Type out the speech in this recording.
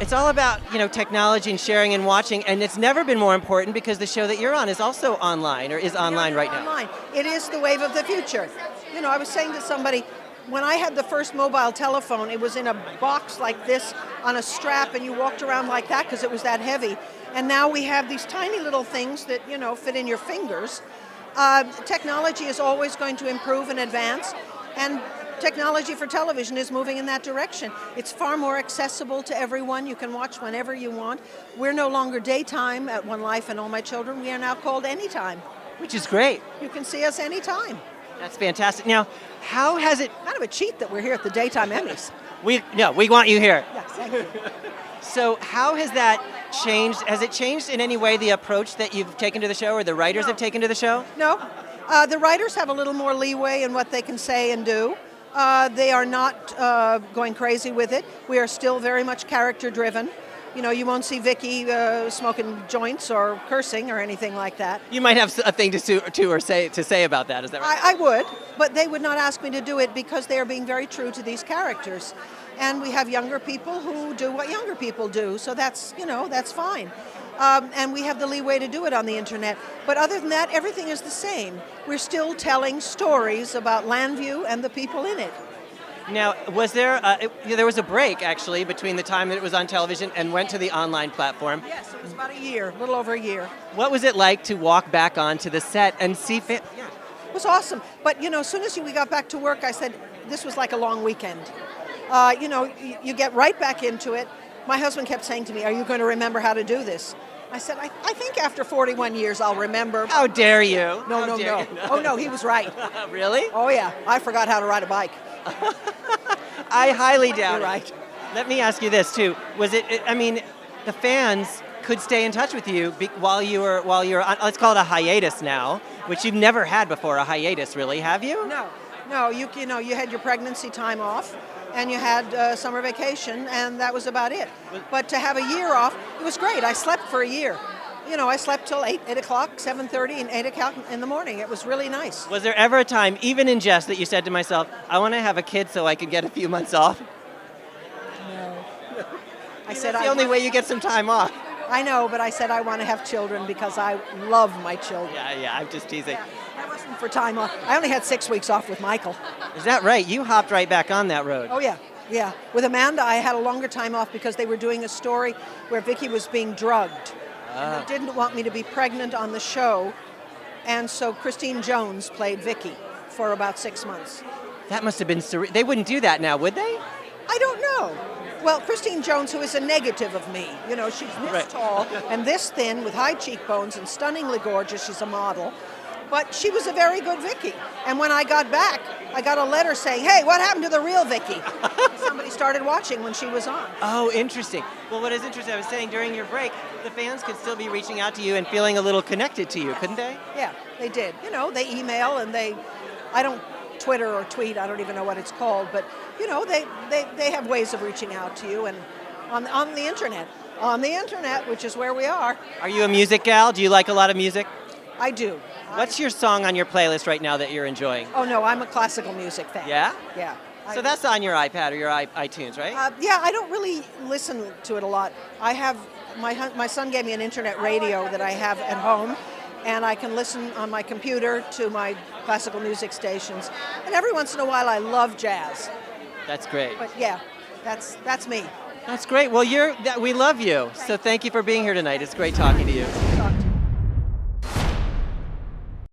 It's all about, technology and sharing and watching, and it's never been more important because the show that you're on is also online, or is online right now. Online. It is the wave of the future. I was saying to somebody, when I had the first mobile telephone, it was in a box like this on a strap, and you walked around like that because it was that heavy. And now we have these tiny little things that, fit in your fingers. Technology is always going to improve and advance, and technology for television is moving in that direction. It's far more accessible to everyone. You can watch whenever you want. We're no longer daytime at One Life and All My Children. We are now called Anytime. Which is great. You can see us anytime. That's fantastic. Now, how has it... Kind of a cheat that we're here at the Daytime Emmys. We want you here. Yes, thank you. So how has that changed? Has it changed in any way the approach that you've taken to the show, or the writers have taken to the show? No. The writers have a little more leeway in what they can say and do. They are not going crazy with it. We are still very much character-driven. You won't see Vicky smoking joints or cursing or anything like that. You might have a thing to say about that. Is that right? I would, but they would not ask me to do it because they are being very true to these characters. And we have younger people who do what younger people do, so that's fine. And we have the leeway to do it on the internet. But other than that, everything is the same. We're still telling stories about Landview and the people in it. Now, was there was a break, actually, between the time that it was on television and went to the online platform? Yes, it was about a year, a little over a year. What was it like to walk back onto the set and see... It was awesome. But, as soon as we got back to work, I said, this was like a long weekend. You get right back into it. My husband kept saying to me, are you going to remember how to do this? I said, I think after 41 years I'll remember. How dare you? No. Oh, no, he was right. Really? Oh, yeah. I forgot how to ride a bike. I highly doubt You're right. Let me ask you this, too. Was it, the fans could stay in touch with you while you were on, let's call it a hiatus now, which you've never had before, a hiatus, really, have you? No, you had your pregnancy time off, and you had summer vacation, and that was about it. But to have a year off, it was great. I slept for a year. I slept till 8 o'clock, 7:30, and 8 o'clock in the morning. It was really nice. Was there ever a time, even in jest, that you said to myself, I want to have a kid so I could get a few months off? No. That's the only way you get some time off. I know, but I said I want to have children because I love my children. Yeah, I'm just teasing. Yeah, that wasn't for time off. I only had 6 weeks off with Michael. Is that right? You hopped right back on that road. Oh, yeah. With Amanda, I had a longer time off because they were doing a story where Vicky was being drugged. And they didn't want me to be pregnant on the show, and so Christine Jones played Vicky for about 6 months. That must have been surreal. They wouldn't do that now, would they? I don't know. Well, Christine Jones, who is a negative of me, she's this tall and this thin with high cheekbones and stunningly gorgeous. She's a model. But she was a very good Vicky. And when I got back, I got a letter saying, hey, what happened to the real Vicky? Somebody started watching when she was on. Oh, interesting. Well, what is interesting, I was saying during your break, the fans could still be reaching out to you and feeling a little connected to you, couldn't they? Yeah, they did. They email and I don't Twitter or tweet, I don't even know what it's called, but, they have ways of reaching out to you and on the internet. On the internet, which is where we are. Are you a music gal? Do you like a lot of music? I do. What's your song on your playlist right now that you're enjoying? Oh, no, I'm a classical music fan. Yeah? Yeah. So that's on your iPad or your iTunes, right? Yeah, I don't really listen to it a lot. I have, my son gave me an internet radio that I have at home, and I can listen on my computer to my classical music stations. And every once in a while, I love jazz. That's great. But yeah, that's me. That's great. Well, we love you. So thank you for being here tonight. It's great talking to you. Talk to you.